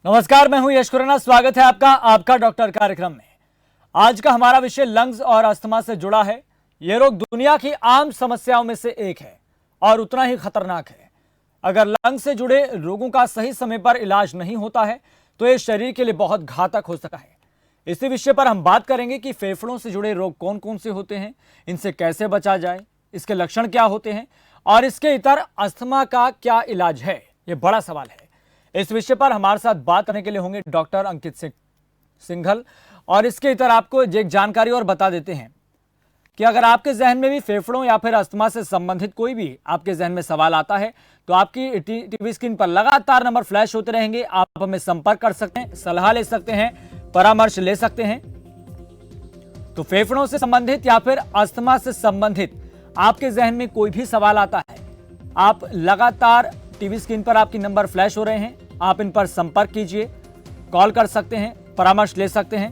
नमस्कार, मैं हूं यश खुराना। स्वागत है आपका डॉक्टर कार्यक्रम में। आज का हमारा विषय लंग्स और अस्थमा से जुड़ा है। यह रोग दुनिया की आम समस्याओं में से एक है और उतना ही खतरनाक है। अगर लंग्स से जुड़े रोगों का सही समय पर इलाज नहीं होता है तो यह शरीर के लिए बहुत घातक हो सकता है। इसी विषय पर हम बात करेंगे कि फेफड़ों से जुड़े रोग कौन कौन से होते हैं, इनसे कैसे बचा जाए, इसके लक्षण क्या होते हैं और इसके इतर अस्थमा का क्या इलाज है, यह बड़ा सवाल है। इस विषय पर हमारे साथ बात करने के लिए होंगे डॉक्टर अंकित सिंघल। और इसके इतर आपको एक जानकारी और बता देते हैं कि अगर आपके जहन में भी फेफड़ों या फिर अस्थमा से संबंधित कोई भी आपके जहन में सवाल आता है तो आपकी टीवी स्क्रीन पर लगातार नंबर फ्लैश होते रहेंगे। आप हमें संपर्क कर सकते हैं, सलाह ले सकते हैं, परामर्श ले सकते हैं। तो फेफड़ों से संबंधित या फिर अस्थमा से संबंधित आपके जहन में कोई भी सवाल आता है, आप लगातार टीवी स्क्रीन पर आपकी नंबर फ्लैश हो रहे हैं, आप इन पर संपर्क कीजिए, कॉल कर सकते हैं, परामर्श ले सकते हैं।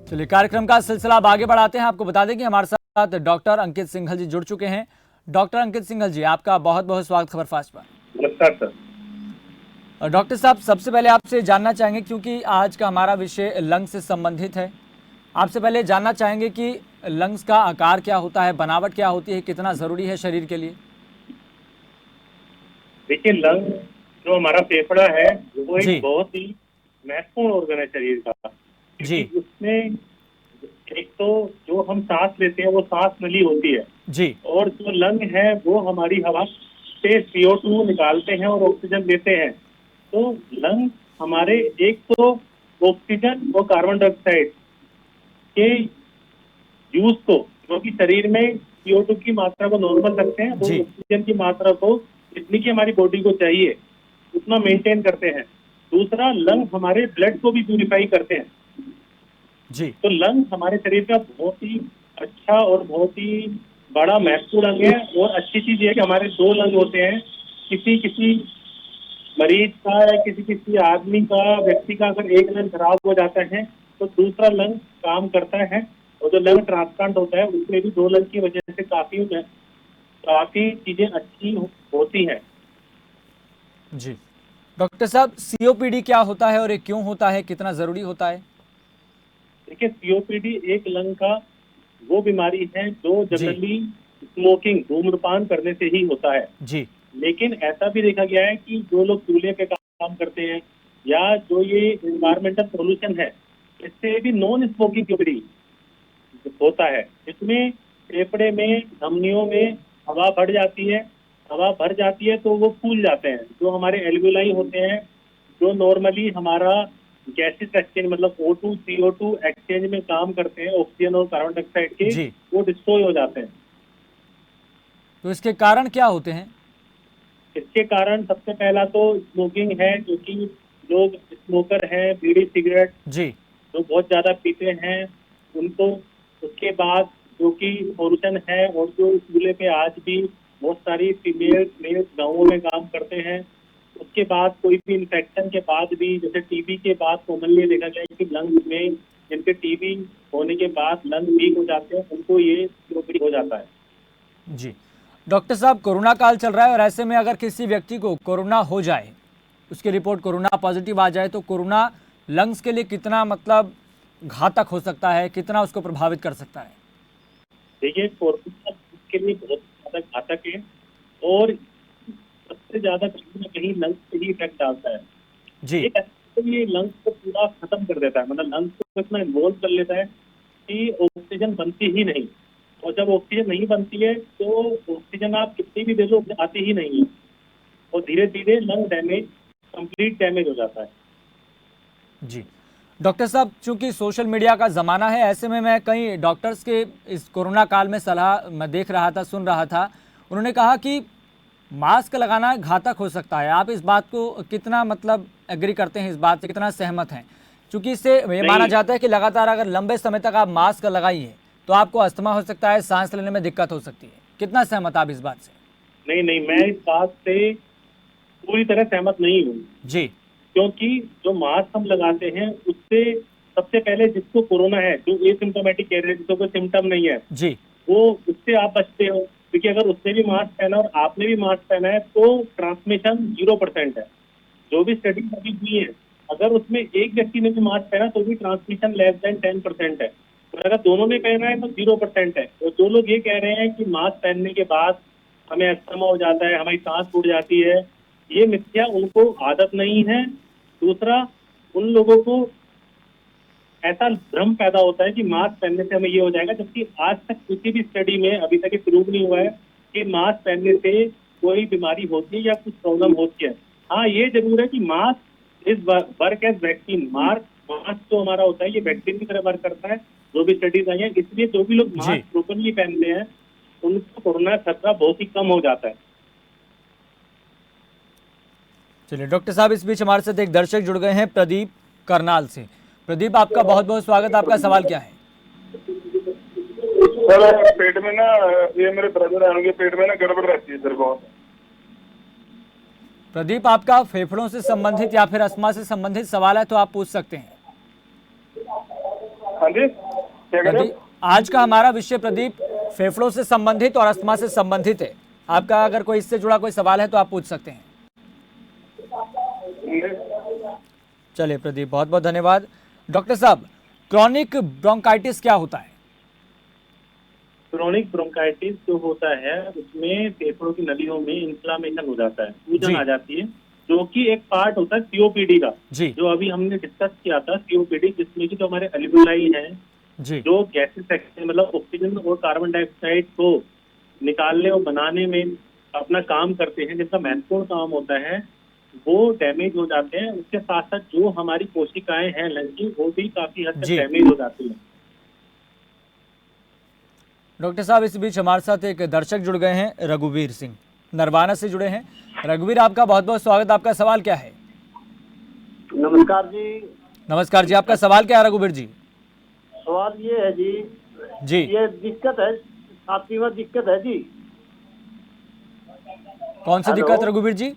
चलिए कार्यक्रम का सिलसिला अब आगे बढ़ाते हैं। आपको बता दें कि हमारे साथ डॉक्टर अंकित सिंघल जी जुड़ चुके हैं। डॉक्टर अंकित सिंघल जी, आपका बहुत बहुत स्वागत खबरफास्ट पर। नमस्कार सर। डॉक्टर साहब, सबसे पहले आपसे जानना चाहेंगे, क्योंकि आज का हमारा विषय लंग्स से संबंधित है, आपसे पहले जानना चाहेंगे कि लंग्स का आकार क्या होता है, बनावट क्या होती है, कितना जरूरी है शरीर के लिए? देखिए, लंग जो हमारा फेफड़ा है वो एक बहुत ही महत्वपूर्ण ऑर्गन है शरीर का। जी। उसमें एक तो जो हम सांस लेते हैं वो सांस नली होती है जी। और जो लंग है वो हमारी हवा से CO2 निकालते हैं और ऑक्सीजन देते हैं। तो लंग हमारे एक तो ऑक्सीजन और कार्बन डाइऑक्साइड के यूज को, क्योंकि शरीर में CO2 की मात्रा को नॉर्मल रखते हैं, वो ऑक्सीजन की मात्रा को जितनी की हमारी बॉडी को चाहिए उतना मेंटेन करते हैं। दूसरा, लंग हमारे ब्लड को भी प्यूरिफाई करते हैं जी। तो लंग हमारे शरीर का बहुत ही अच्छा और बहुत ही बड़ा महत्वपूर्ण अंग है। और अच्छी चीज है कि हमारे 2 लंग होते हैं। किसी किसी मरीज का या किसी किसी आदमी का, व्यक्ति का अगर एक लंग खराब हो जाता है तो दूसरा लंग काम करता है। और जो लंग ट्रांसप्लांट होता है उसमें भी 2 लंग की वजह से काफी चीजें अच्छी होती हैं। जी। डॉक्टर साहब, COPD क्या होता है और ये क्यों होता है, कितना जरूरी होता है? देखिए, COPD एक लंग का वो बीमारी है जो जनरली स्मोकिंग, धूम्रपान करने से ही होता है। जी। लेकिन ऐसा भी देखा गया है कि जो लोग चूल्हे पे काम करते हैं या जो ये एनवायरमेंटल पोल्यूशन है, इससे भी नॉन स्मोकिंग COPD होता है। इसमें फेफड़े में, धमनियों में हवा भर जाती है। हवा भर जाती है तो वो फूल जाते हैं। जो हमारे एल्वेलाई होते हैं, जो नॉर्मली हमारा गैसेस एक्सचेंज मतलब O2 CO2 एक्सचेंज में काम करते हैं, ऑक्सीजन और कार्बन डाइऑक्साइड के, वो डिस्ट्रॉय हो जाते हैं। तो इसके कारण क्या होते हैं? इसके कारण सबसे पहला तो स्मोकिंग है, क्योंकि लोग स्मोकर हैं, बीड़ी सिगरेट जो बहुत ज्यादा पीते हैं उनको। उसके बाद जो कि पोल्यूशन है, और जो चूल्हे पे आज भी बहुत सारी फीमेल मेल गाँवों में काम करते हैं। उसके बाद कोई भी इन्फेक्शन के बाद भी, जैसे टीबी के बाद कॉमनली देखा गया है कि लंग में जिनके टीबी होने के बाद लंग वीक हो जाते हैं, उनको ये COPD हो जाता है। जी। डॉक्टर साहब, कोरोना काल चल रहा है और ऐसे में अगर किसी व्यक्ति को कोरोना हो जाए, उसकी रिपोर्ट कोरोना पॉजिटिव आ जाए, तो कोरोना लंग्स के लिए कितना मतलब घातक हो सकता है, कितना उसको प्रभावित कर सकता है? देखिए, कोरोना के लिए बहुत ज्यादा घातक है और सबसे ज्यादा कहीं ना कहीं लंग्स पे ही इफेक्ट डालता है। जी। ये लंग्स को पूरा खत्म कर देता है, मतलब लंग्स को इतना इन्वॉल्व कर लेता है कि ऑक्सीजन बनती ही नहीं। और जब ऑक्सीजन नहीं बनती है तो ऑक्सीजन आप कितनी भी दे दो, आती ही नहीं है और धीरे धीरे लंग डैमेज, कंप्लीट डैमेज हो जाता है। जी। डॉक्टर साहब, चूंकि सोशल मीडिया का ज़माना है, ऐसे में मैं कई डॉक्टर्स के इस कोरोना काल में सलाह मैं देख रहा था, सुन रहा था, उन्होंने कहा कि मास्क लगाना घातक हो सकता है। आप इस बात को कितना मतलब एग्री करते हैं, इस बात से कितना सहमत हैं? क्योंकि इससे ये माना जाता है कि लगातार अगर लंबे समय तक आप मास्क लगाइए तो आपको अस्थमा हो सकता है, सांस लेने में दिक्कत हो सकती है। कितना सहमत आप इस बात से? नहीं, मैं इस बात से पूरी तरह सहमत नहीं हूँ जी। क्योंकि जो मास्क हम लगाते हैं उससे सबसे पहले जिसको कोरोना है, जो एसिम्प्टोमेटिक कह रहे हैं, जिसको कोई सिम्टम नहीं है जी, वो, उससे आप बचते हो। क्योंकि अगर उसने भी मास्क पहना और आपने भी मास्क पहना है तो ट्रांसमिशन 0% है। जो भी स्टडी अभी हुई है, अगर उसमें एक व्यक्ति ने भी मास्क पहना तो भी ट्रांसमिशन लेस देन 10% है, और अगर दोनों ने पहना है तो 0% है। तो जो लोग ये कह रहे हैं कि मास्क पहनने के बाद हमें अस्थमा हो जाता है, हमारी सांस फूट जाती है, ये मिथ्या, उनको आदत नहीं है। दूसरा, उन लोगों को ऐसा भ्रम पैदा होता है कि मास्क पहनने से हमें ये हो जाएगा, जबकि आज तक किसी भी स्टडी में अभी तक ये प्रूव नहीं हुआ है कि मास्क पहनने से कोई बीमारी होती है या कुछ प्रॉब्लम होती है। हाँ, ये जरूर है कि mask is work as vaccine. Mask जो हमारा होता है ये वैक्सीन की तरह वर्क करता है, जो भी स्टडीज आई है। इसलिए जो भी लोग मास्क प्रोपरली पहनते हैं उनको कोरोना खतरा बहुत ही कम हो जाता है। चलिए डॉक्टर साहब, इस बीच हमारे साथ एक दर्शक जुड़ गए हैं प्रदीप करनाल से। प्रदीप, आपका बहुत बहुत स्वागत। आपका सवाल क्या है? सर, पेट में ना, ये मेरे ब्रदर है, उनके पेट में ना गड़बड़ रहती है सर बहुत। प्रदीप, आपका फेफड़ों से संबंधित या फिर अस्थमा से संबंधित सवाल है तो आप पूछ सकते हैं। हाँ जी, क्या कह रहे हो? आज का हमारा विषय प्रदीप फेफड़ों से संबंधित और अस्थमा से संबंधित है। आपका अगर कोई इससे जुड़ा कोई सवाल है तो आप पूछ सकते हैं। चलिए प्रदीप, बहुत बहुत धन्यवाद। डॉक्टर साहब, क्रॉनिक ब्रोंकाइटिस क्या होता है? क्रोनिक ब्रोंकाइटिस जो होता है उसमें फेफड़ों की नलियों में इन्फ्लामेशन हो जाता है, सूजन आ जाती है, जो कि एक पार्ट होता है सीओपीडी का, जो अभी हमने डिस्कस किया था। सीओपीडी जिसमें कि जो हमारे एल्वियोलाई हैं, जो गैसेस सेक्शन मतलब ऑक्सीजन और कार्बन डाइऑक्साइड को निकालने और बनाने में अपना काम करते हैं, जिनका महत्वपूर्ण काम होता है, वो डैमेज हो जाते हैं। उसके साथ साथ जो हमारी कोशिकाएं हैं लंग की, वो भी काफी हद तक डैमेज हो जाती है। डॉक्टर साहब, इस बीच हमारे साथ एक दर्शक जुड़ गए हैं, रघुवीर सिंह नरवाना से जुड़े हैं। रघुवीर, आपका बहुत बहुत स्वागत। आपका सवाल क्या है? नमस्कार जी। नमस्कार जी, आपका सवाल क्या है रघुवीर जी? सवाल ये है जी, ये दिक्कत है, छाती में दिक्कत है जी। कौन सी दिक्कत रघुवीर जी?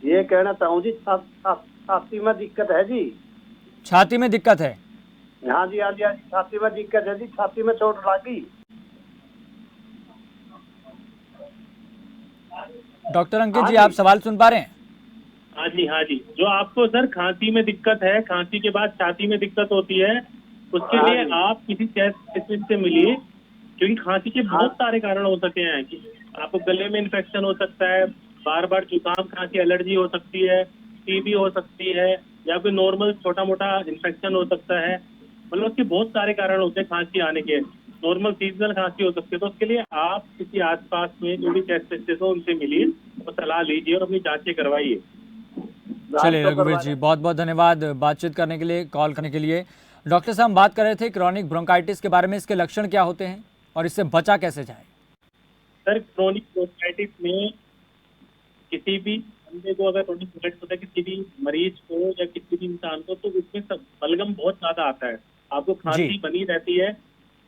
ये कहना चाहूँ जी, छाती में दिक्कत है जी। छाती में दिक्कत है? हाँ जी, हाँ जी, हाँ जी, छाती में दिक्कत है जी, छाती में चोट लगी। डॉक्टर अंकित जी, आप सवाल सुन पा रहे हैं? हाँ जी, हाँ जी। जो आपको सर खांसी में दिक्कत है, खांसी के बाद छाती में दिक्कत होती है, उसके लिए आप किसी चेस्ट स्पेशलिस्ट से मिलिए, क्योंकि खांसी के बहुत सारे कारण हो सकते हैं। कि आपको गले में इन्फेक्शन हो सकता है, बार बार जुकाम खांसी एलर्जी हो सकती है, टीबी हो सकती है, या फिर नॉर्मल छोटा मोटा इन्फेक्शन हो सकता है। मतलब उसके बहुत सारे कारण होते हैं खांसी आने के। नॉर्मल सीजनल खांसी हो सकती है। तो उसके लिए आप किसी आसपास में जो भी चेस्ट स्पेशलिस्ट हो उनसे मिलिए और सलाह लीजिए और अपनी जांचें करवाइए। चलिए रघुवीर जी, बहुत बहुत धन्यवाद बातचीत करने के लिए, कॉल करने के लिए। डॉक्टर साहब, हम बात कर रहे थे क्रॉनिक ब्रोंकाइटिस के बारे में। इसके लक्षण क्या होते हैं और इससे बचा कैसे जाए? सर, क्रॉनिक ब्रोंकाइटिस में किसी भी बंदे को अगर क्रॉनिक ब्रोंकाइटिस होता है, किसी भी मरीज को या किसी भी इंसान को, तो उसमें सब बलगम बहुत ज्यादा आता है। आपको खांसी बनी रहती है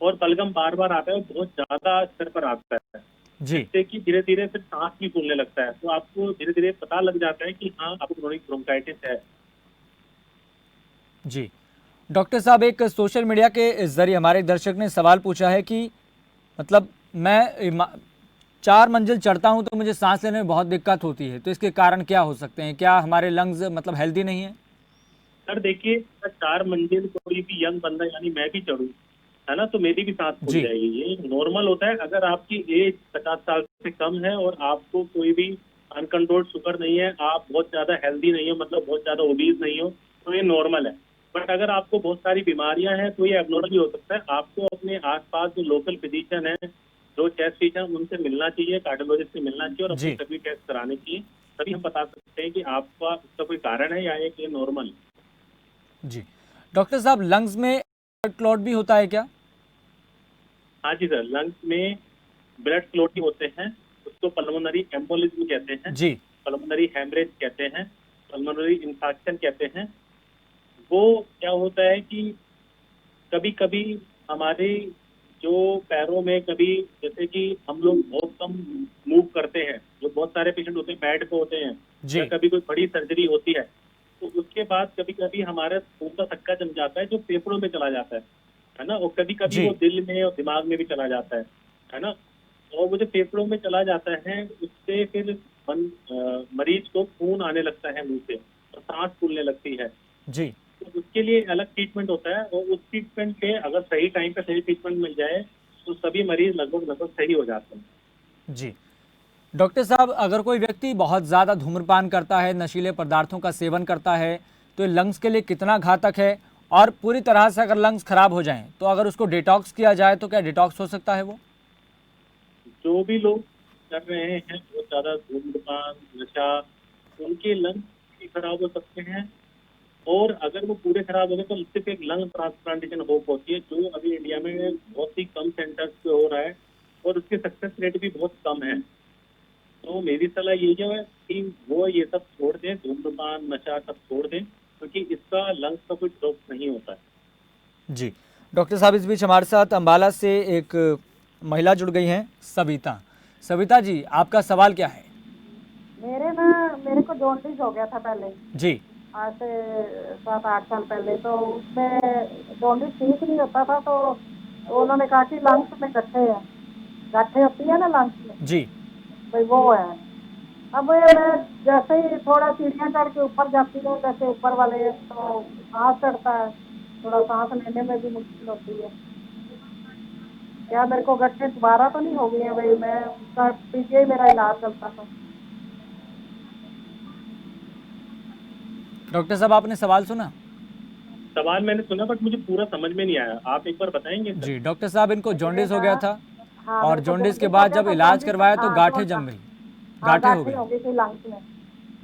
और बलगम बार बार आता है और बहुत ज्यादा स्तर पर आता है, जिससे कि धीरे धीरे फिर सांस भी फूलने लगता है। तो आपको धीरे धीरे पता लग जाता है कि हाँ, आपको क्रॉनिक ब्रोंकाइटिस है। जी डॉक्टर साहब, एक सोशल मीडिया के जरिए हमारे एक दर्शक ने सवाल पूछा है कि मतलब मैं 4 मंजिल चढ़ता हूं तो मुझे सांस लेने में बहुत दिक्कत होती है, तो इसके कारण क्या हो सकते हैं? क्या हमारे लंग्स मतलब हेल्दी नहीं है? सर देखिए, 4 मंजिल कोई भी यंग बंदा, यानी मैं भी चढ़ूं, है ना, तो मेरी भी सांस फूल जाएगी। ये नॉर्मल होता है। अगर आपकी एज 50 साल से कम है और आपको कोई भी अनकंट्रोल्ड शुगर नहीं है, आप बहुत ज्यादा हेल्दी नहीं हो, मतलब बहुत ज्यादा ओबीज नहीं हो, तो ये नॉर्मल है। बट अगर आपको बहुत सारी बीमारियां हैं तो ये एबनॉर्मल भी हो सकता है। आपको अपने आसपास जो लोकल फिजिशियन है, जो चेस्ट फिजिशियन, उनसे मिलना चाहिए, कार्डियोलॉजिस्ट से मिलना चाहिए और अपने सभी टेस्ट कराने चाहिए। तभी हम बता सकते हैं कि आपका उसका कोई कारण है या एक ये नॉर्मल है। जी डॉक्टर साहब, लंग्स में ब्लड क्लॉट भी होता है क्या? हाँ जी सर, लंग्स में ब्लड क्लॉट होते हैं, उसको पल्मोनरी एम्बोलिज्म कहते हैं जी, पल्मोनरी हेमरेज कहते हैं, पल्मोनरी इंफेक्शन कहते हैं। वो क्या होता है कि कभी कभी हमारे जो पैरों में, कभी जैसे कि हम लोग बहुत कम मूव करते हैं, जो बहुत सारे पेशेंट होते हैं बेड पे होते हैं, या कभी कोई बड़ी सर्जरी होती है, तो उसके बाद कभी कभी हमारा खून का थक्का जम जाता है जो फेफड़ों में चला जाता है ना, और कभी कभी वो दिल में और दिमाग में भी चला जाता है ना। और वो जो फेफड़ों में चला जाता है उससे फिर मरीज को खून आने लगता है मुंह से और सांस फूलने लगती है। जी तो उसके लिए अलग ट्रीटमेंट होता है और उस ट्रीटमेंट पे अगर सही टाइम पे सही ट्रीटमेंट मिल जाए तो सभी मरीज लगभग लगभग सही हो जाते हैं। जी। डॉक्टर साहब, अगर कोई व्यक्ति बहुत ज़्यादा धूम्रपान करता है, नशीले पदार्थों का सेवन करता है, तो ये लंग्स के लिए कितना घातक है? और पूरी तरह से अगर लंग्स खराब हो जाएं, तो अगर उसको डिटॉक्स किया जाए तो क्या डिटॉक्स हो सकता है वो? जो भी लोग कर रहे हैं बहुत ज्यादा धूम्रपान नशा, उनके लंग्स भी खराब हो सकते हैं और अगर वो पूरे खराब हो गए तो सिर्फ एक लंग ट्रांसप्लांटेशन होप होती है, जो अभी इंडिया में बहुत ही कम सेंटर्स पे हो रहा है और उसकी सक्सेस रेट भी बहुत कम है। तो मेरी सलाह यही है कि वो ये सब छोड़ दें, धूम्रपान नशा सब छोड़ दें, क्योंकि इसका लंग्स का कोई ड्रॉप नहीं होता है। जी। डॉक्टर साहब, इस बीच हमारे साथ अम्बाला से एक महिला जुड़ गई हैं, सविता। सविता जी, आपका सवाल क्या है? मेरे को जॉन्डिस हो गया था पहले, जी आज से 7-8 साल पहले। तो उसमें जॉन्डिस ठीक नहीं होता था, तो उन्होंने कहा कि लंग्स में गड्ढे हैं, गड्ढे होती है ना लंग्स में, जी भाई वो है। अब मैं जैसे ही थोड़ा सीढ़ियाँ चढ़ के ऊपर जाती हूँ, जैसे ऊपर वाले, तो सांस चढ़ता है, थोड़ा सांस लेने में भी मुश्किल होती है। क्या मेरे को गड्ढे दोबारा तो नहीं हो गए हैं? भाई मैं उसका पीछे ही मेरा इलाज चलता था। डॉक्टर साहब, आपने सवाल सुना? सवाल मैंने सुना बट मुझे पूरा समझ में नहीं आया, आप एक बार बताएंगे सर? जी डॉक्टर साहब, इनको जॉन्डिस हो गया था हाँ, और मेरे को जॉन्डिस के हो बाद गया जब था, इलाज जॉन्डिस। करवाया तो हाँ, गांठें जम गई, हाँ, गांठें हो गांठें हो गई। गई थी लंग्स में,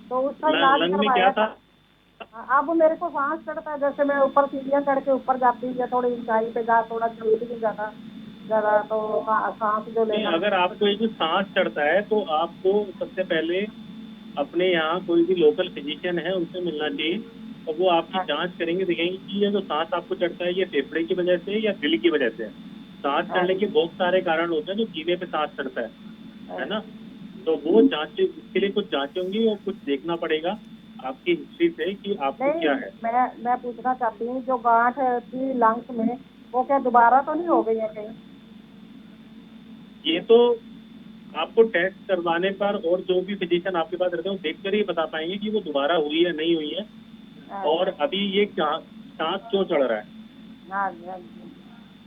तो उसका इलाज लंग में करवाया क्या था? अब मेरे को सांस चढ़ता है, जैसे मैं ऊपर सीढ़ियाँ चढ़ के ऊपर जाती हूँ या थोड़ी ऊंचाई पे जा, थोड़ा जल्दी नहीं जाता जरा, तो सांस जो नहीं, लेना। अगर आपको ये जो सांस चढ़ता है तो आपको सबसे पहले अपने यहाँ कोई भी लोकल फिजिशियन है उनसे मिलना चाहिए और वो आपकी जांच करेंगे, देखेंगे कि ये जो सांस आपको चढ़ता है ये फेफड़े की वजह से या दिल की वजह से है। सांस चढ़ने के बहुत सारे कारण होते हैं, जो सीने पे सांस चढ़ता है ना। तो वो जांच, इसके लिए कुछ जांचें होंगी और कुछ देखना पड़ेगा आपकी हिस्ट्री से कि आपको क्या है। मैं पूछना चाहती हूँ, जो गांठ थी लंग्स में, वो क्या दोबारा तो नहीं हो गई है कहीं? ये तो आपको टेस्ट करवाने पर और जो भी फिजिशियन आपके पास रहते हैं वो देखकर ही बता पाएंगे कि वो दोबारा हुई है नहीं हुई है और अभी ये सांस क्यों चढ़ रहा है। हाँ जी, हाँ जी,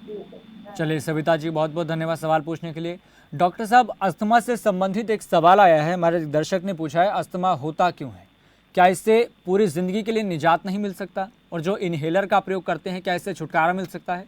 ठीक है। चलिए सविता जी, बहुत बहुत धन्यवाद सवाल पूछने के लिए। डॉक्टर साहब, अस्थमा से संबंधित एक सवाल आया है, हमारे दर्शक ने पूछा है, अस्थमा होता क्यों है? क्या इससे पूरी जिंदगी के लिए निजात नहीं मिल सकता? और जो इनहेलर का प्रयोग करते हैं, क्या इससे छुटकारा मिल सकता है?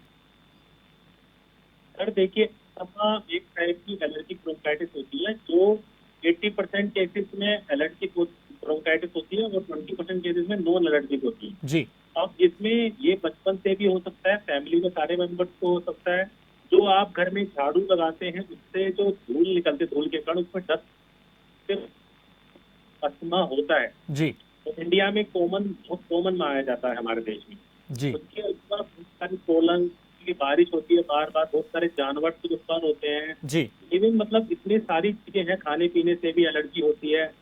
सर देखिए, अस्थमा एक टाइप की एलर्जिक ब्रोंकाइटिस होती है, जो 80% केसेस में एलर्जिक ब्रोंकाइटिस होती है और 20% केसेस में नॉन एलर्जिक होती है। जी अब इसमें ये बचपन से भी हो सकता है, फैमिली में सारे मेंबर्स को हो सकता है, जो आप घर में झाड़ू लगाते हैं उससे जो धूल निकलते, धूल के कण, उसमें डस्ट से अस्थमा होता है। जी तो इंडिया में बहुत कॉमन माना जाता है हमारे देश में। जी उसके अलावा बहुत सारी पोलन की बारिश होती है बार बार, बहुत सारे जानवर से नुकसान होते हैं। जी इवन मतलब इतनी सारी चीजें हैं, खाने पीने से भी एलर्जी होती है,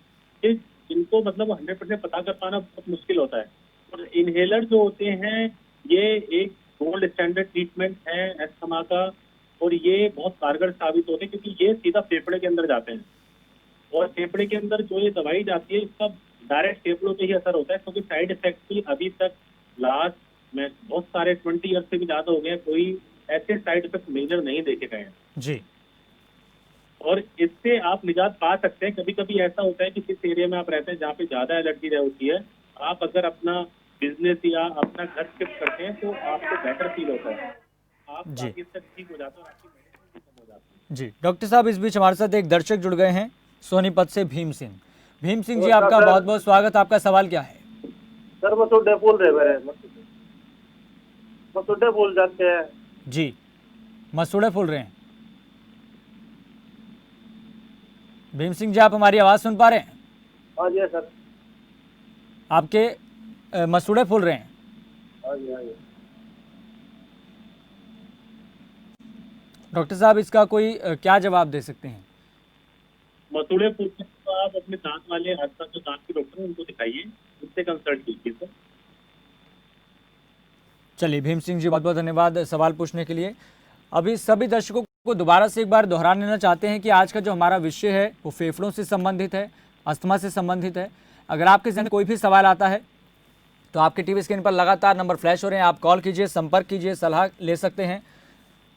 इनको मतलब 100% पता कर पाना बहुत मुश्किल होता है। और इनहेलर जो होते हैं ये एक गोल्ड स्टैंडर्ड ट्रीटमेंट है अस्थमा का और ये बहुत कारगर साबित होते हैं, क्योंकि ये सीधा फेफड़े के अंदर जाते हैं और फेफड़े के अंदर जो ये दवाई जाती है इसका डायरेक्ट फेफड़ों पे ही असर होता है, क्योंकि साइड इफेक्ट भी अभी तक लास्ट में बहुत सारे 20 ईयर से भी ज्यादा हो गए, कोई ऐसे साइड इफेक्ट मेजर नहीं देखे गए हैं। जी और इससे आप निजात पा सकते हैं। कभी कभी ऐसा होता है कि जिस एरिया में आप रहते हैं जहाँ पे ज्यादा एलर्जी होती है, आप अगर अपना बिजनेस या अपना घर शिफ्ट करते हैं तो आपको बेटर फील होता है, आप जी। काफी हद तक ठीक हो जाते हो और आपकी मेडिसिन भी कम हो जाती है। जी डॉक्टर साहब, इस बीच हमारे साथ एक दर्शक जुड़ गए हैं, सोनीपत से भीम सिंह। भीम सिंह जी, आपका बहुत बहुत स्वागत। आपका सवाल क्या है? सर मसूड़े फूल रहे मेरे, मसूड़े फूल जाते हैं। जी, मसूड़े फूल रहे हैं। भीम सिंह जी, आप हमारी आवाज़ सुन पा रहे हैं? हाँ जी सर। आपके मसूड़े फूल रहे हैं? हाँ जी, हाँ जी। डॉक्टर साहब, इसका कोई क्या जवाब दे सकते हैं? मसूड़े पूछने तो आप अपने दांत वाले आसपास जो दांत के डॉक्टर हैं उनको दिखाइए, उनसे कंसल्ट कीजिए सर। चलिए भीम सिंह जी, बहुत बहुत धन्यवाद सवाल पूछने के लिए। अभी सभी दर्शकों को दोबारा से एक बार दोहरा लेना चाहते हैं कि आज का जो हमारा विषय है वो फेफड़ों से संबंधित है, अस्थमा से संबंधित है। अगर आपके जहन में कोई भी सवाल आता है तो आपके टीवी स्क्रीन पर लगातार नंबर फ्लैश हो रहे हैं, आप कॉल कीजिए, संपर्क कीजिए, सलाह ले सकते हैं।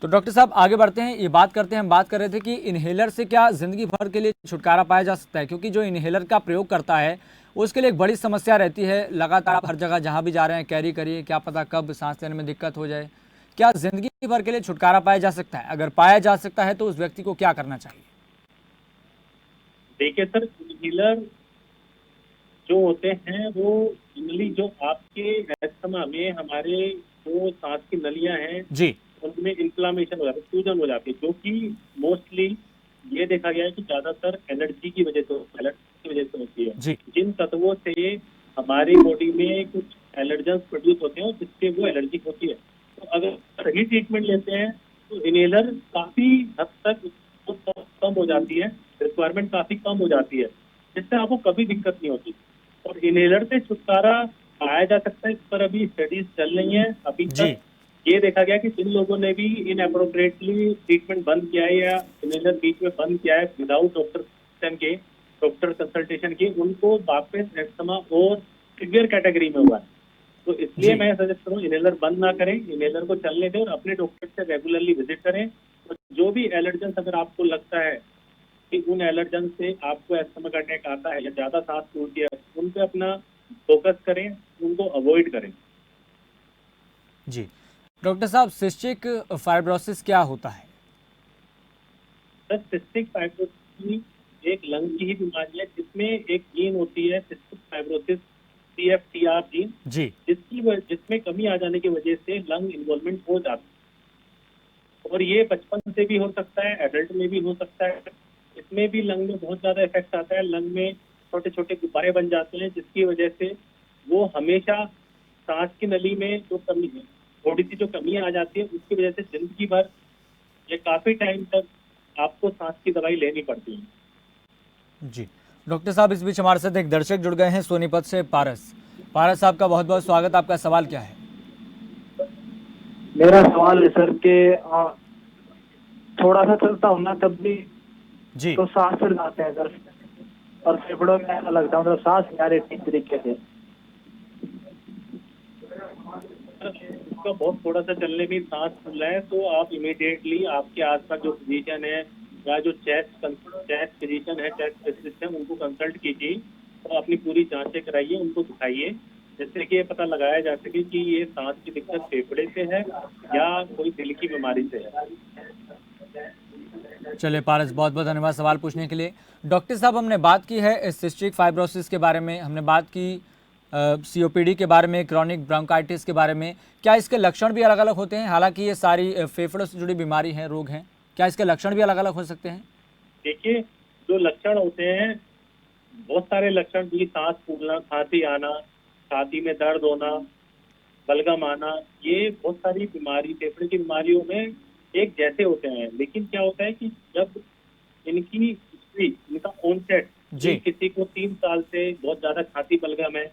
तो डॉक्टर साहब आगे बढ़ते हैं, ये बात करते हैं। हम बात कर रहे थे कि इन्हेलर से क्या ज़िंदगी भर के लिए छुटकारा पाया जा सकता है, क्योंकि जो इन्हेलर का प्रयोग करता है उसके लिए एक बड़ी समस्या रहती है। लगातार आप हर जगह जहाँ भी जा रहे हैं कैरी करिए, क्या पता कब सांस लेने में दिक्कत हो जाए। क्या ज़िंदगी भर के लिए छुटकारा पाया जा सकता है? अगर पाया जा सकता है तो उस व्यक्ति को क्या करना चाहिए? देखिए सर, इन्हेलर जो होते हैं वो जनरली जो आपके अस्थमा में हमारे जो सांस की नलियां हैं जी, उनमें इन्फ्लामेशन हो जाता है, सूजन हो जाती है, जो कि मोस्टली ये देखा गया है कि ज्यादातर एलर्जी की वजह से होती है। जी, जिन तत्वों से हमारी बॉडी में कुछ एलर्जेंस प्रोड्यूस होते हैं जिससे वो एलर्जी होती है, तो अगर सही ट्रीटमेंट लेते हैं तो इन्हेलर काफी हद तक कम हो जाती है, रिक्वायरमेंट काफी कम हो जाती है, जिससे आपको कभी दिक्कत नहीं होती। और इन्हेलर से छुटकारा पाया जा सकता है, इस पर अभी स्टडीज चल रही हैं। अभी तक ये देखा गया कि जिन लोगों ने भी इनअप्रोप्रिएटली ट्रीटमेंट बंद किया है या इन्हेलर बीच में बंद किया है विदाउट डॉक्टर कंसल्टेशन की, उनको वापस अस्थमा और सीवियर कैटेगरी में हुआ है। तो इसलिए मैं सजेस्ट करूँ इन्हेलर बंद ना करें, इन्हेलर को चलने दें और अपने डॉक्टर से रेगुलरली विजिट करें। और जो भी एलर्जेंस अगर आपको लगता है कि उन एलर्जेंस से आपको अस्थमा का अटैक आता है या ज्यादा सांस फूलती है, उन पे अपना फोकस करें, उनको अवॉइड करें। जी डॉक्टर साहब, सिस्टिक फाइब्रोसिस क्या होता है? सर, सिस्टिक फाइब्रोसिस एक लंग की ही बीमारी है जिसमें एक जीन होती है सिस्टिक फाइब्रोसिस CFTR जीन, जी, जिसमें कमी आ जाने की वजह से लंग इन्वॉल्वमेंट हो जाता है। और ये बचपन से भी हो सकता है, एडल्ट में भी हो सकता है। इसमें भी लंग में बहुत ज्यादा इफेक्ट आता है, लंग में छोटे छोटे गुब्बारे बन जाते हैं, जिसकी वजह से वो हमेशा सांस की नली में जो कमी है, थोड़ी सी जो कमी आ जाती है, उसकी वजह से जिंदगी भर या काफी टाइम तक आपको सांस की दवाई लेनी पड़ती है। जी डॉक्टर साहब, इस बीच हमारे साथ एक दर्शक जुड़ गए हैं सोनीपत से, पारस साहब का बहुत बहुत स्वागत। आपका सवाल क्या है? मेरा सवाल है सर के थोड़ा सा चलता हूँ ना तब भी जी, तो सांस चढ़ जाते हैं सर, और फेफड़ों में ऐसा लगता है मतलब सांस नहीं आ रही ठीक तरीके से। उसका बहुत थोड़ा सा चलने में सांस फूल रहा है तो आप इमीडिएटली आपके आसपास जो फिजिशियन है या जो चेस्ट फिजिशियन है, चेस्ट स्पेशलिस्ट है, उनको कंसल्ट कीजिए और अपनी पूरी जांचें कराइए, उनको दिखाइए, जिससे कि ये पता लगाया जा सके कि ये सांस की दिक्कत फेफड़े से है या कोई दिल की बीमारी से है। चलिए पारस, बहुत बहुत धन्यवाद सवाल पूछने के लिए। डॉक्टर साहब, हमने बात की है सिस्टिक फाइब्रोसिस के बारे में, हमने बात की COPD के बारे में, क्रॉनिक ब्रोंकाइटिस के बारे में। क्या इसके लक्षण भी अलग अलग होते हैं? हालांकि ये सारी फेफड़ों से जुड़ी बीमारी हैं, रोग हैं, क्या इसके लक्षण भी अलग अलग हो सकते हैं? देखिए, जो लक्षण होते हैं, बहुत सारे लक्षण, भी सांस फूलना, खांसी आना, छाती में दर्द होना, बलगम आना, ये बहुत सारी बीमारी फेफड़े की बीमारियों में एक जैसे होते हैं। लेकिन क्या होता है कि जब इनकी हिस्ट्री, इनका ऑनसेट, किसी को 3 साल से बहुत ज्यादा छाती बलगम है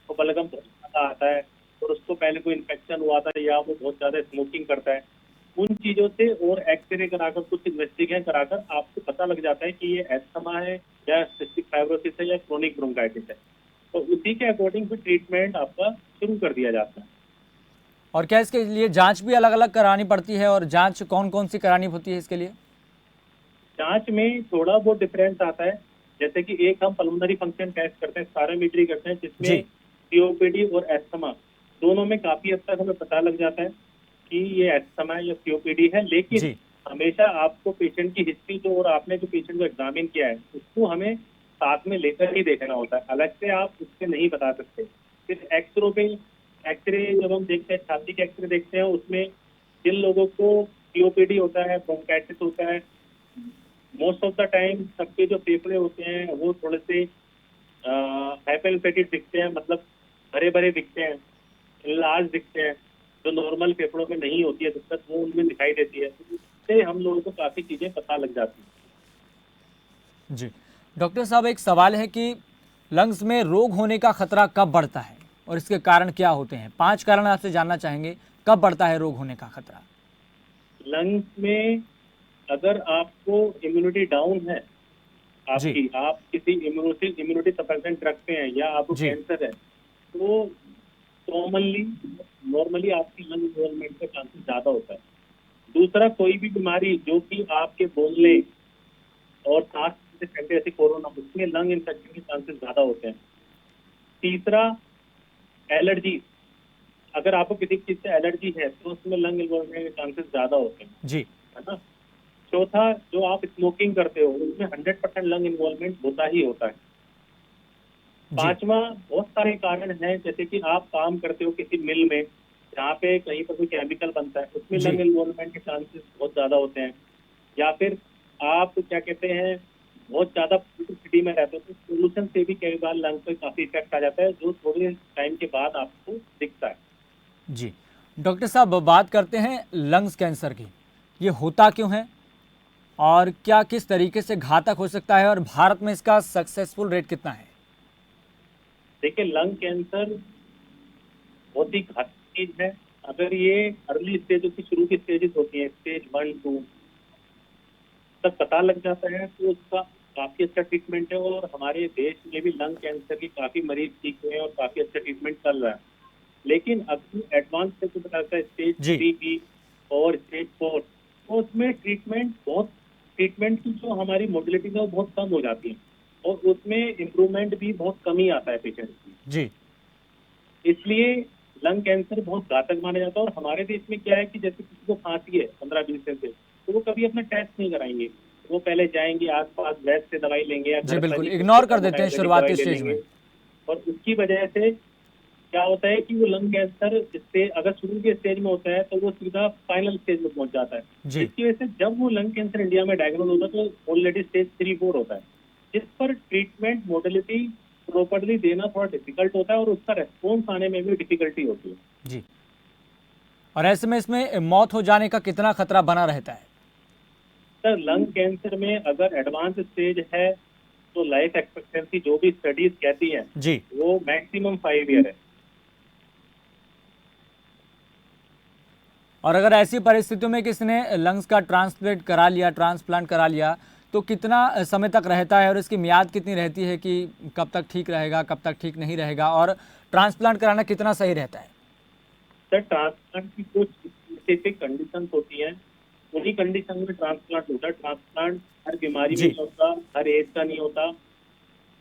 तो बलगम बहुत ज्यादा आता है और उसको पहले कोई इन्फेक्शन हुआ था या वो बहुत ज्यादा स्मोकिंग करता है, उन चीजों से और एक्सरे कराकर, कुछ इन्वेस्टिगेशन कराकर आपको पता लग जाता है कि ये अस्थमा है या सिस्टिक फाइब्रोसिस है या क्रोनिक ब्रोंकाइटिस है। तो उसी के अकॉर्डिंग फिर ट्रीटमेंट आपका शुरू कर दिया जाता है। और क्या इसके लिए जांच भी अलग अलग करानी पड़ती है, और जांच कौन कौन सी करानी होती है इसके लिए? जांच में थोड़ा बहुत डिफरेंस आता है, जैसे कि एक हम पल्मोनरी फंक्शन टेस्ट करते हैं, स्पायरोमेट्री करते हैं, जिसमें COPD और अस्थमा दोनों में काफी हद तक हमें पता लग जाता है कि ये अस्थमा या COPD है। लेकिन हमेशा आपको पेशेंट की हिस्ट्री जो, और आपने जो पेशेंट को एग्जामिन किया है, उसको हमें साथ में लेकर ही देखना होता है, अलग से आप उससे नहीं बता सकते। फिर एक्सरे जब हम देखते हैं, छाती के एक्सरे देखते हैं, उसमें जिन लोगों को COPD होता है, ब्रोंकाइटिस होता है, मोस्ट ऑफ द टाइम सबके जो फेफड़े होते हैं वो थोड़े से हाइपरइन्फ्लेटेड दिखते हैं, मतलब भरे भरे दिखते हैं, लार्ज दिखते हैं, जो नॉर्मल फेफड़ों में नहीं होती है दिक्कत, वो उनमें दिखाई देती है। इससे हम लोगों को काफी चीजें पता लग जाती हैं। जी डॉक्टर साहब, एक सवाल है कि लंग्स में रोग होने का खतरा कब बढ़ता है और इसके कारण क्या होते हैं? 5 कारण आपसे जानना चाहेंगे, कब बढ़ता है रोग होने का खतरा? लंग्स में अगर आपको इम्यूनिटी डाउन है आपकी, आप किसी इम्यूनिटी सप्रेसेंट रखते हैं या आपको कैंसर है, तो नॉर्मली आपकी लंग इन्वॉल्वमेंट का चांसेस ज्यादा होता है। दूसरा, कोई भी बीमारी जो कि आपके बोलने और सांस से फैलते जैसे कोरोना, उसमें लंग इन्फेक्शन के चांसेस ज्यादा होते हैं। तीसरा, एलर्जी, अगर आपको किसी चीज से एलर्जी है तो उसमें लंग इन्वॉल्वमेंट के चांसेस ज्यादा होते हैं जी, है ना। चौथा, जो आप स्मोकिंग करते हो उसमें 100% लंग इन्वॉल्वमेंट होता ही होता है। पांचवा, बहुत सारे कारण हैं, जैसे कि आप काम करते हो किसी मिल में जहाँ पे कहीं पर कोई केमिकल बनता है, उसमें लंग इन्वॉल्वमेंट के चांसेस बहुत ज्यादा होते हैं। या फिर आप क्या कहते हैं, बहुत ज्यादा सिटी में रहते हो तो पोल्यूशन से भी कई बार लंग पे काफी इफेक्ट आ जाता है, जो थोड़े टाइम के बाद आपको दिखता है। जी। डॉक्टर साहब, बात करते हैं लंग्स कैंसर की। ये होता क्यों है और क्या किस तरीके से घातक हो सकता है, और भारत में इसका सक्सेसफुल रेट कितना है? देखिए, लंग कैंसर बहुत ही घातक चीज है। अगर ये अर्ली स्टेज की शुरू की स्टेजेस होती हैं, स्टेज 1, 2 तक पता लग जाता है तो उसका काफी अच्छा ट्रीटमेंट है। और हमारे देश में भी लंग कैंसर के काफी मरीज ठीक हुए हैं और काफी अच्छा ट्रीटमेंट चल रहा है। लेकिन अभी एडवांस से तो पता लगता है स्टेज 3 की और स्टेज 4, तो उसमें ट्रीटमेंट की जो हमारी मोबिलिटी है वो बहुत कम हो जाती है और उसमें इम्प्रूवमेंट भी बहुत कम ही आता है पेशेंट की जी। इसलिए लंग कैंसर बहुत घातक माना जाता है। और हमारे देश में क्या है कि जैसे किसी को खांसी है 15-20 दिन से, तो वो कभी अपना टेस्ट नहीं कराएंगे, वो पहले जाएंगे आसपास वैद्य से दवाई लेंगे या जी बिल्कुल, इग्नोर कर देते हैं शुरुआती स्टेज में। और उसकी वजह से क्या होता है कि वो लंग कैंसर इससे अगर शुरू के स्टेज में होता है तो वो सीधा फाइनल स्टेज में पहुंच जाता है। इसकी वजह से जब वो लंग कैंसर इंडिया में डायग्नोज होता है तो ऑलरेडी स्टेज 3-4 होता है, जिस पर ट्रीटमेंट मोडेलिटी प्रॉपर्ली देना थोड़ा डिफिकल्ट होता है और उसका रेस्पॉन्स आने में भी डिफिकल्टी होती है जी। और ऐसे में इसमें मौत हो जाने का कितना खतरा बना रहता है? सर, लंग कैंसर में अगर एडवांस स्टेज है तो लाइफ एक्सपेक्टेंसी जो भी स्टडीज कहती हैं जी, वो मैक्सिमम 5 ईयर है। और अगर ऐसी परिस्थितियों में किसी ने लंग्स का ट्रांसप्लांट करा लिया तो कितना समय तक रहता है और इसकी मियाद कितनी रहती है कि कब तक ठीक रहेगा, कब तक ठीक नहीं रहेगा, और ट्रांसप्लांट कराना कितना सही रहता है? सर, ट्रांसप्लांट की कुछ स्पेसिफिक कंडीशंस होती हैं, उन्हीं कंडीशन में ट्रांसप्लांट होता है। ट्रांसप्लांट हर बीमारी में नहीं होता, हर एज का नहीं होता,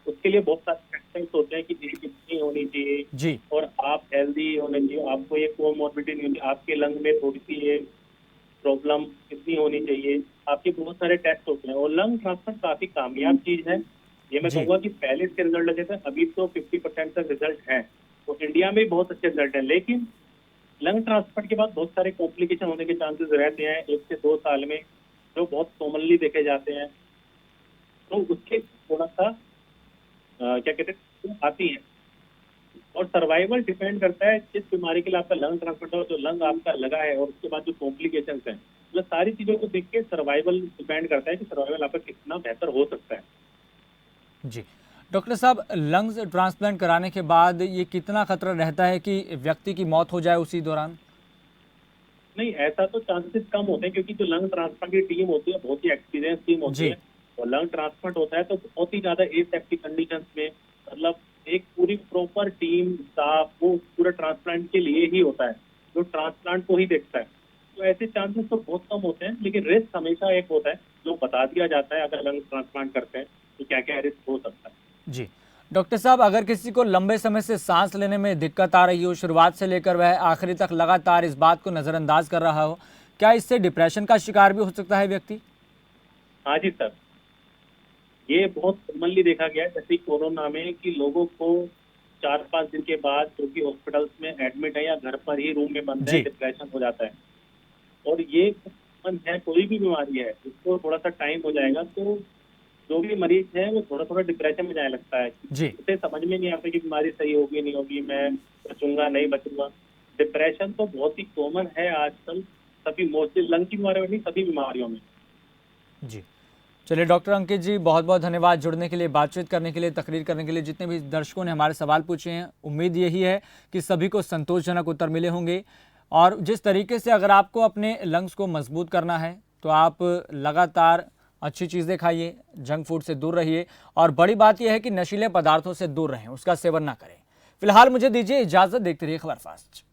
उसके लिए बहुत सारे फैक्टर्स होते हैं कि एज कितनी होनी चाहिए जी, और आप हेल्दी होने चाहिए, आपको ये कोमॉर्बिडिटी नहीं होती, आपके लंग में थोड़ी सी ये प्रॉब्लम कितनी होनी चाहिए, आपके बहुत सारे टेस्ट होते हैं। और लंग ट्रांसप्लांट काफी कामयाब चीज है। ये मैं कहूँगा कि पहले इसके रिजल्ट लगे थे, अभी तो 50% तक रिजल्ट है, तो इंडिया में बहुत अच्छे रिजल्ट है। लेकिन लंग ट्रांसप्लांट के बाद बहुत सारे कॉम्प्लिकेशन होने के चांसेस रहते हैं 1 से 2 साल में, जो बहुत कॉमनली देखे जाते हैं, तो उसके थोड़ा सा क्या कहते हैं आती है। और सर्वाइवल डिपेंड करता है जिस बीमारी के लिए आपका लंग ट्रांसप्लांट हो, जो लंग आपका लगा है और उसके बाद जो कॉम्प्लिकेशंस हैं, मतलब सारी चीजों को देख के सर्वाइवल डिपेंड करता है कि सर्वाइवल आपका कितना बेहतर हो सकता है। जी। डॉक्टर साहब, लंग्स ट्रांसप्लांट कराने के बाद ये कितना खतरा रहता है कि व्यक्ति की मौत हो जाए उसी दौरान? नहीं, ऐसा तो चांसेस कम होते हैं क्योंकि जो लंग ट्रांसप्लांट की टीम होती है बहुत ही एक्सपीरियंस टीम होती है। और लंग ट्रांसप्लांट होता है तो बहुत ही ज्यादा एसेप्टिक कंडीशंस में, मतलब एक पूरी प्रॉपर टीम स्टाफ वो पूरा ट्रांसप्लांट के लिए ही होता है, जो ट्रांसप्लांट को ही देखता है। तो ऐसे चांसेस तो बहुत कम होते हैं, लेकिन रिस्क हमेशा एक होता है जो बता दिया जाता है अगर लंग ट्रांसप्लांट करते हैं तो क्या क्या रिस्क हो सकता है। जी। डॉक्टर साहब, अगर किसी को लंबे समय से सांस लेने में दिक्कत आ रही हो, शुरुआत से लेकर वह आखिरी तक लगातार इस बात को नज़रअंदाज कर रहा हो, क्या इससे डिप्रेशन का शिकार भी हो सकता है व्यक्ति? हाँ जी सर, ये बहुत कॉमनली देखा गया है, जैसे कोरोना में कि लोगों को 4-5 दिन के बाद जो कि हॉस्पिटल्स में एडमिट है या घर पर ही रूम में बंद है, डिप्रेशन हो जाता है। और ये कॉमन है, कोई भी बीमारी है, इसको थोड़ा सा टाइम हो जाएगा तो जो भी मरीज है वो थोड़ा थोड़ा डिप्रेशन में जाने लगता है। उसे समझ में नहीं आता कि बीमारी सही होगी नहीं होगी, मैं बचूंगा नहीं बचूंगा। डिप्रेशन तो बहुत ही कॉमन है आजकल, सभी मोस्टली लंग की बीमारियों में नहीं, सभी बीमारियों में। जी, चलिए डॉक्टर अंकित जी, बहुत बहुत धन्यवाद जुड़ने के लिए, बातचीत करने के लिए, तकरीर करने के लिए। जितने भी दर्शकों ने हमारे सवाल पूछे हैं, उम्मीद यही है कि सभी को संतोषजनक उत्तर मिले होंगे। और जिस तरीके से अगर आपको अपने लंग्स को मजबूत करना है तो आप लगातार अच्छी चीज़ें खाइए, जंक फूड से दूर रहिए और बड़ी बात यह है कि नशीले पदार्थों से दूर रहें, उसका सेवन ना करें। फिलहाल मुझे दीजिए इजाज़त, देखते रहिए खबर फास्ट।